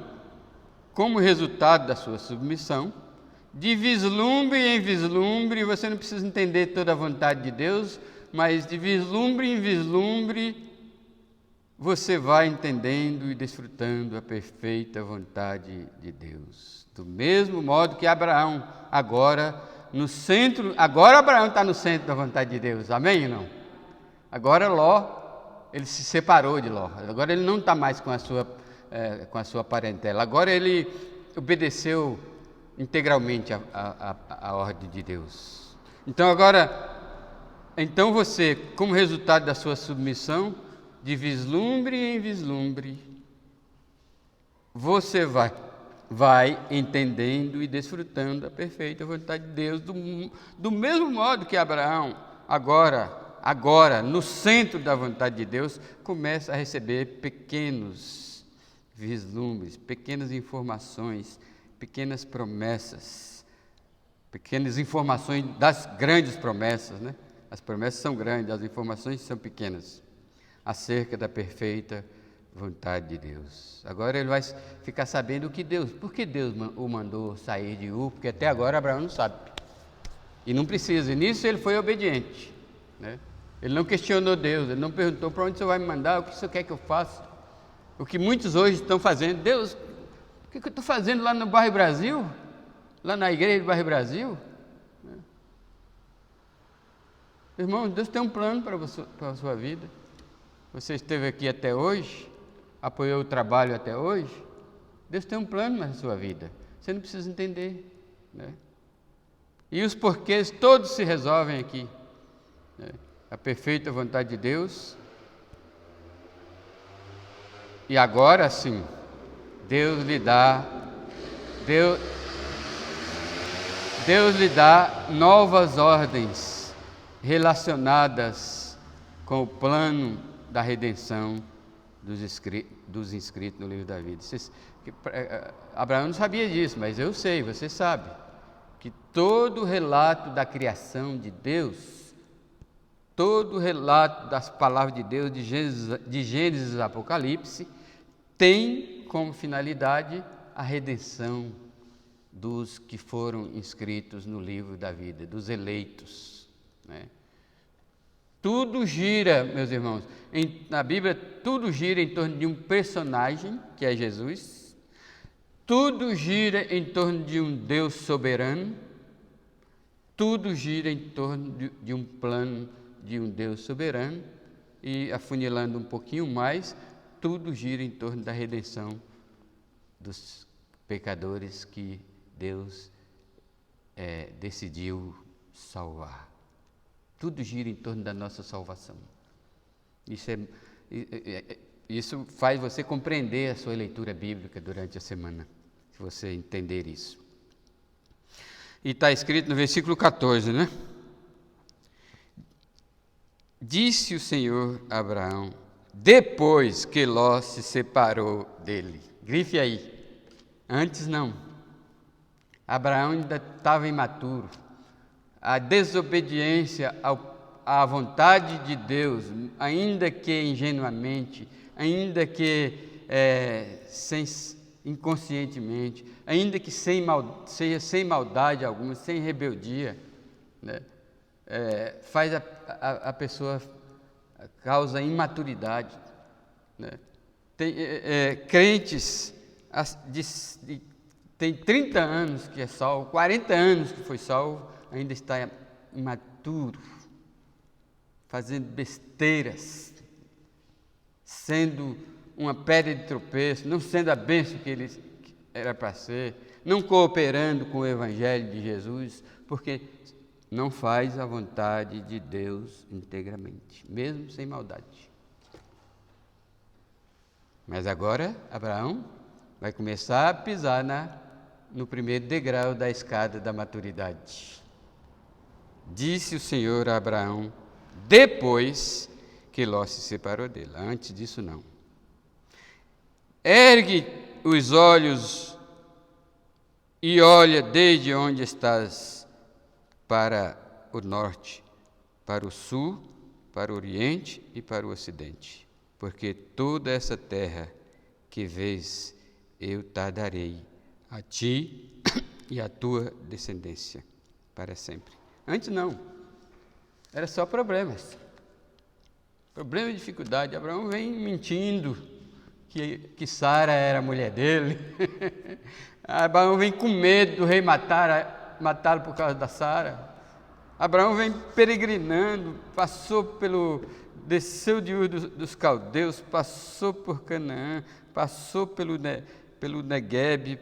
como resultado da sua submissão, de vislumbre em vislumbre, você não precisa entender toda a vontade de Deus, mas de vislumbre em vislumbre, você vai entendendo e desfrutando a perfeita vontade de Deus. Do mesmo modo que Abraão, agora Abraão está no centro da vontade de Deus, amém ou não? Agora Ló, ele se separou de Ló, agora ele não está mais com a sua parentela, agora ele obedeceu integralmente a ordem de Deus. Então você, como resultado da sua submissão, de vislumbre em vislumbre, você vai vai entendendo e desfrutando a perfeita vontade de Deus, do mesmo modo que Abraão, agora, no centro da vontade de Deus, começa a receber pequenos vislumbres, pequenas informações, pequenas promessas, pequenas informações das grandes promessas, né? As promessas são grandes, as informações são pequenas, acerca da perfeita vontade de Deus. Agora ele vai ficar sabendo por que Deus o mandou sair de Ur, porque até agora Abraão não sabe. E não precisa, e nisso ele foi obediente, né? Ele não questionou Deus, ele não perguntou para onde o Senhor vai me mandar, o que o Senhor quer que eu faça. O que muitos hoje estão fazendo, Deus, o que eu estou fazendo lá no bairro Brasil? Lá na igreja do bairro Brasil? Irmão, Deus tem um plano para a sua vida. Você esteve aqui até hoje, apoiou o trabalho até hoje. Deus tem um plano na sua vida. Você não precisa entender, né? E os porquês todos se resolvem aqui, né? A perfeita vontade de Deus. E agora sim, Deus lhe dá novas ordens relacionadas com o plano da redenção dos inscritos no livro da vida. Abraão não sabia disso, mas eu sei, você sabe, que todo o relato da criação de Deus, todo o relato das palavras de Deus, de Gênesis a Apocalipse, tem como finalidade a redenção dos que foram inscritos no livro da vida, dos eleitos, né? Tudo gira, meus irmãos, na Bíblia tudo gira em torno de um personagem, que é Jesus, tudo gira em torno de um Deus soberano, tudo gira em torno de um plano de um Deus soberano, e afunilando um pouquinho mais, tudo gira em torno da redenção dos pecadores que Deus decidiu salvar. Tudo gira em torno da nossa salvação. Isso faz você compreender a sua leitura bíblica durante a semana, se você entender isso. E está escrito no versículo 14, né? Disse o Senhor a Abraão, depois que Ló se separou dele. Grife aí. Antes não. Abraão ainda estava imaturo. A desobediência à vontade de Deus, ainda que ingenuamente, ainda que inconscientemente, ainda que seja sem maldade alguma, sem rebeldia, né? Faz a pessoa, causa imaturidade, né? Tem crentes tem 30 anos que é salvo, 40 anos que foi salvo, ainda está imaturo, fazendo besteiras, sendo uma pedra de tropeço, não sendo a bênção que ele era para ser, não cooperando com o Evangelho de Jesus, porque não faz a vontade de Deus integramente, mesmo sem maldade. Mas agora, Abraão vai começar a pisar no primeiro degrau da escada da maturidade. Disse o Senhor a Abraão, depois que Ló se separou dele. Antes disso, não. Ergue os olhos e olha desde onde estás para o norte, para o sul, para o oriente e para o ocidente, porque toda essa terra que vês eu te darei a ti e à tua descendência para sempre. Antes não, era só problemas, problema e dificuldade. Abraão vem mentindo que Sara era a mulher dele. Abraão vem com medo do rei matá-lo por causa da Sara. Abraão vem peregrinando, desceu de Ur dos caldeus, passou por Canaã, passou pelo Neguebe,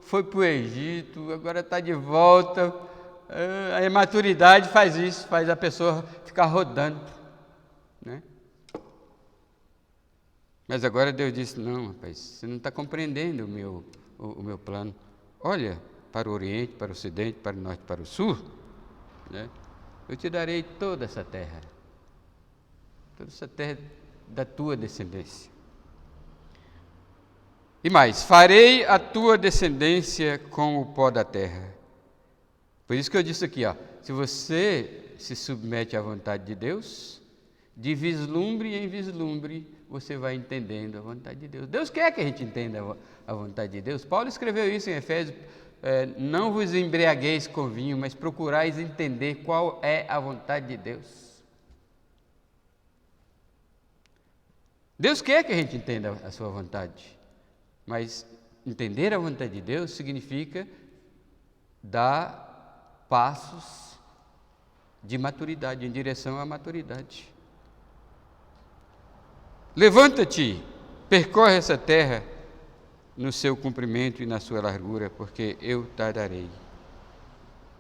foi para o Egito, agora está de volta. A imaturidade faz isso, faz a pessoa ficar rodando, né? Mas agora Deus disse, não, rapaz, você não está compreendendo o meu plano, olha para o Oriente, para o Ocidente, para o Norte, para o Sul, né? Eu te darei toda essa terra da tua descendência. E mais, farei a tua descendência como o pó da terra. Por isso que eu disse aqui, se você se submete à vontade de Deus, de vislumbre em vislumbre, você vai entendendo a vontade de Deus. Deus quer que a gente entenda a vontade de Deus. Paulo escreveu isso em Efésios, não vos embriagueis com vinho, mas procurais entender qual é a vontade de Deus. Deus quer que a gente entenda a sua vontade, mas entender a vontade de Deus significa dar passos de maturidade, em direção à maturidade. Levanta-te, percorre essa terra no seu comprimento e na sua largura, porque eu te darei.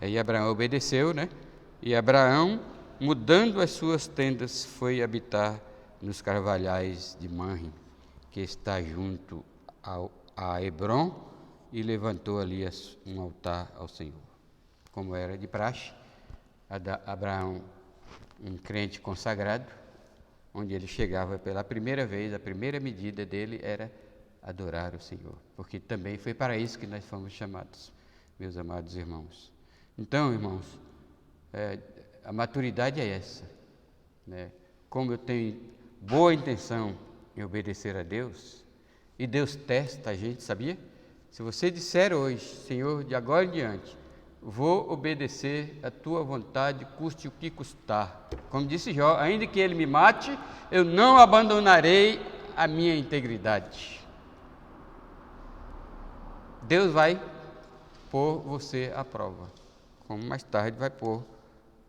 Aí Abraão obedeceu, né? E Abraão, mudando as suas tendas, foi habitar nos carvalhais de Manre, que está junto a Hebrom, e levantou ali um altar ao Senhor. Como era de praxe, Abraão, um crente consagrado, onde ele chegava pela primeira vez, a primeira medida dele era adorar o Senhor, porque também foi para isso que nós fomos chamados, meus amados irmãos. Então, irmãos, a maturidade é essa, né? Como eu tenho boa intenção em obedecer a Deus, e Deus testa a gente, sabia? Se você disser hoje, Senhor, de agora em diante, vou obedecer a tua vontade, custe o que custar. Como disse Jó, ainda que ele me mate, eu não abandonarei a minha integridade. Deus vai pôr você à prova, como mais tarde vai pôr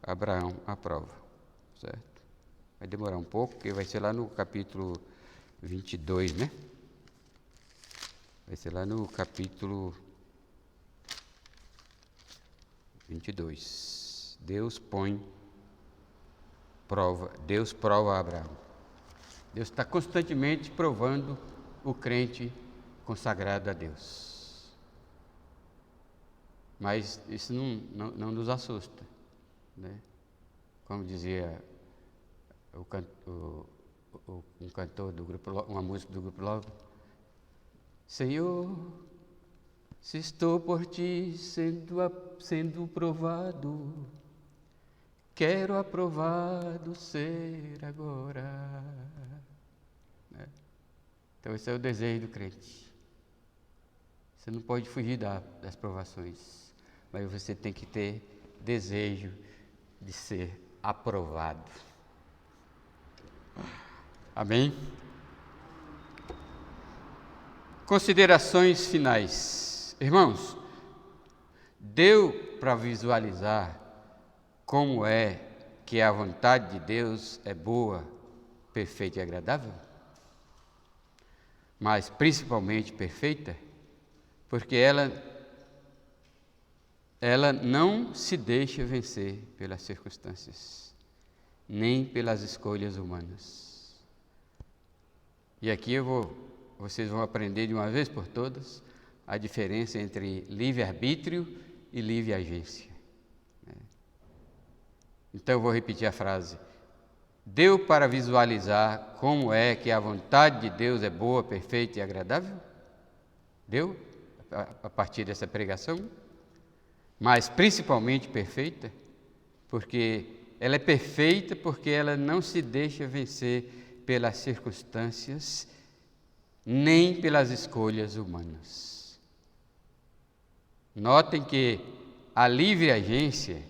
Abraão à prova, certo? Vai demorar um pouco, porque vai ser lá no capítulo 22, né? Vai ser lá no capítulo 22. Deus prova Abraão. Deus está constantemente provando o crente consagrado a Deus. Mas isso não nos assusta, né? Como dizia um cantor do grupo, uma música do grupo Love: Senhor, se estou por ti sendo provado, quero aprovado ser agora. Então esse é o desejo do crente. Você não pode fugir das provações, mas você tem que ter desejo de ser aprovado. Amém? Considerações finais. Irmãos, deu para visualizar como é que a vontade de Deus é boa, perfeita e agradável? Mas principalmente perfeita, porque ela não se deixa vencer pelas circunstâncias, nem pelas escolhas humanas. E aqui vocês vão aprender de uma vez por todas a diferença entre livre-arbítrio e livre-agência. Então eu vou repetir a frase. Deu para visualizar como é que a vontade de Deus é boa, perfeita e agradável? Deu? A partir dessa pregação? Mas principalmente perfeita, porque ela é perfeita porque ela não se deixa vencer pelas circunstâncias, nem pelas escolhas humanas. Notem que a livre-agência,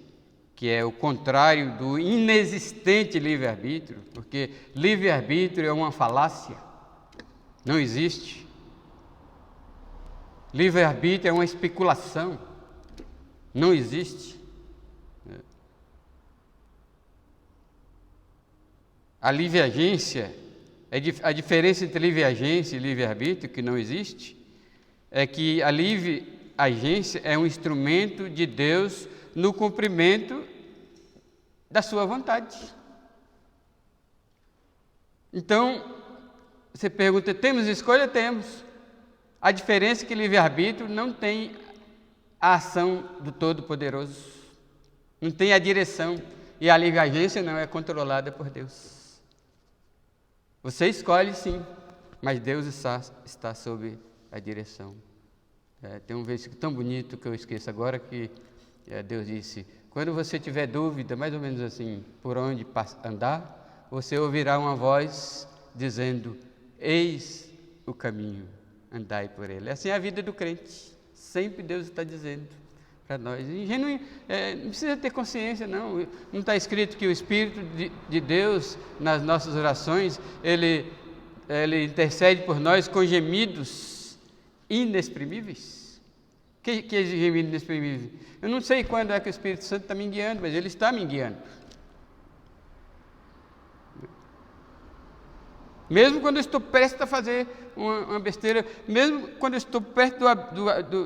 que é o contrário do inexistente livre-arbítrio, porque livre-arbítrio é uma falácia, não existe. Livre-arbítrio é uma especulação, não existe. A livre-agência, a diferença entre livre-agência e livre-arbítrio, que não existe, é que a livre-agência é um instrumento de Deus no cumprimento da sua vontade. Então, você pergunta, temos escolha? Temos. A diferença é que livre-arbítrio não tem a ação do Todo-Poderoso, não tem a direção, e a livre-agência não é controlada por Deus. Você escolhe sim, mas Deus está sob a direção. Tem um versículo tão bonito que eu esqueço agora, que Deus disse: quando você tiver dúvida, mais ou menos assim, por onde andar, você ouvirá uma voz dizendo: eis o caminho, andai por ele. Assim é a vida do crente, sempre Deus está dizendo para nós. Não precisa ter consciência, não está escrito que o Espírito de Deus, nas nossas orações, ele intercede por nós com gemidos inexprimíveis? Que é gemido inexprimível? Eu não sei quando é que o Espírito Santo está me guiando, mas ele está me guiando. Mesmo quando eu estou prestes a fazer uma besteira, mesmo quando eu estou perto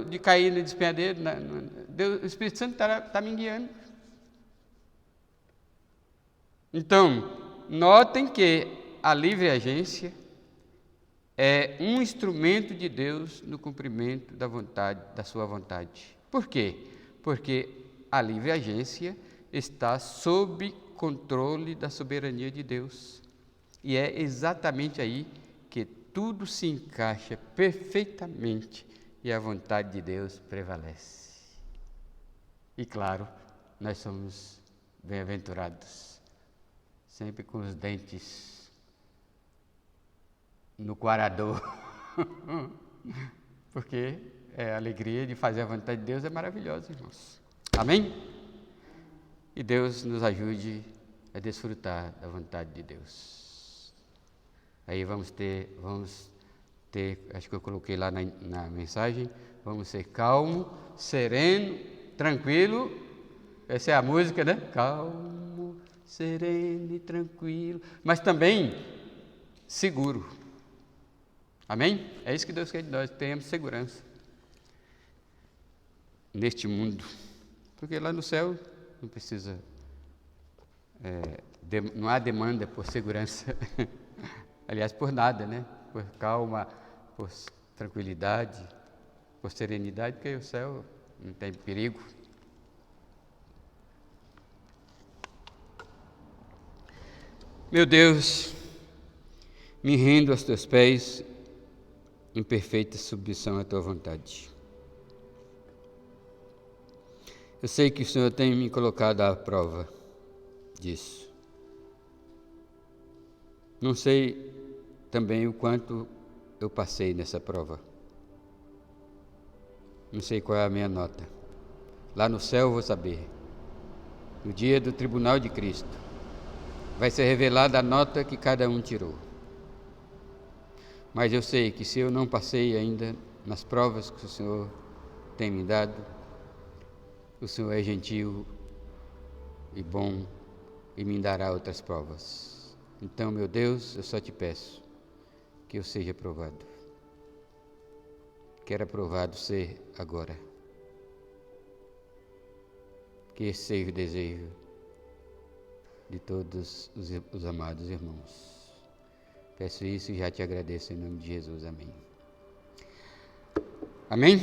de cair no despenhadeiro, o Espírito Santo está me guiando. Então, notem que a livre agência é um instrumento de Deus no cumprimento da sua vontade. Por quê? Porque a livre agência está sob controle da soberania de Deus. E é exatamente aí que tudo se encaixa perfeitamente e a vontade de Deus prevalece. E claro, nós somos bem-aventurados, sempre com os dentes no coarador, porque a alegria de fazer a vontade de Deus é maravilhosa, irmãos. Amém? E Deus nos ajude a desfrutar da vontade de Deus. Aí vamos ter, acho que eu coloquei lá na mensagem, vamos ser calmo, sereno, tranquilo. Essa é a música, né? Calmo, sereno e tranquilo, mas também seguro. Amém? É isso que Deus quer de nós, tenhamos segurança neste mundo, porque lá no céu não precisa, não há demanda por segurança. Aliás, por nada, né? Por calma, por tranquilidade, por serenidade, porque o céu não tem perigo. Meu Deus, me rendo aos teus pés em perfeita submissão à tua vontade. Eu sei que o Senhor tem me colocado à prova disso. Não sei também o quanto eu passei nessa prova. Não sei qual é a minha nota. Lá no céu eu vou saber. No dia do tribunal de Cristo, vai ser revelada a nota que cada um tirou. Mas eu sei que se eu não passei ainda nas provas que o Senhor tem me dado, o Senhor é gentil e bom e me dará outras provas. Então, meu Deus, eu só te peço que eu seja aprovado. Quero aprovado ser agora. Que esse seja o desejo de todos os amados irmãos. Peço isso e já te agradeço em nome de Jesus. Amém. Amém?